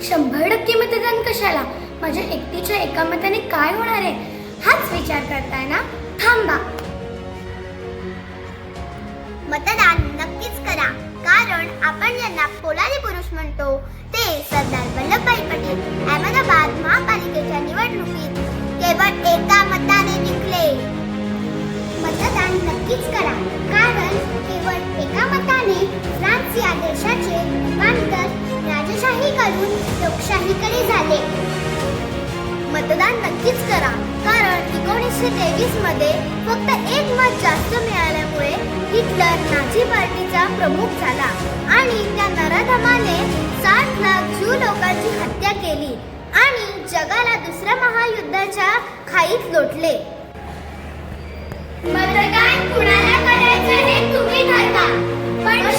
100% मतदान कशाला? माझ्या एकटीच्या एका मताने काय होणार आहे? हाच विचार करताय ना? थांबा. मतदान नक्कीच करा, कारण आपण ज्यांना पोलादी पुरुष म्हणतो ते सरदार वल्लभभाई पटेल अहमदाबाद महापालिकेच्या निवडणुकीत केवळ एका मताने जिंकले. मतदान नक्कीच करा, कारण केवळ एका मताने फ्रान्स या देशाचे रूपांतर राजशाहीकडून लोकशाहीकडे झाले. मतदान नक्कीच करा, कारण 1923 मध्ये फक्त एक मत जास्त मिळाल्यामुळे हिटलर नाझी पार्टीचा प्रमुख झाला आणि त्या नराधमाने 60 लाख ज्यू लोकांची हत्या केली आणि जगाला दुसऱ्या महायुद्धाच्या खाईत लोटले. मतदान कुणाला करायचं हे तुम्ही ठरवा, पण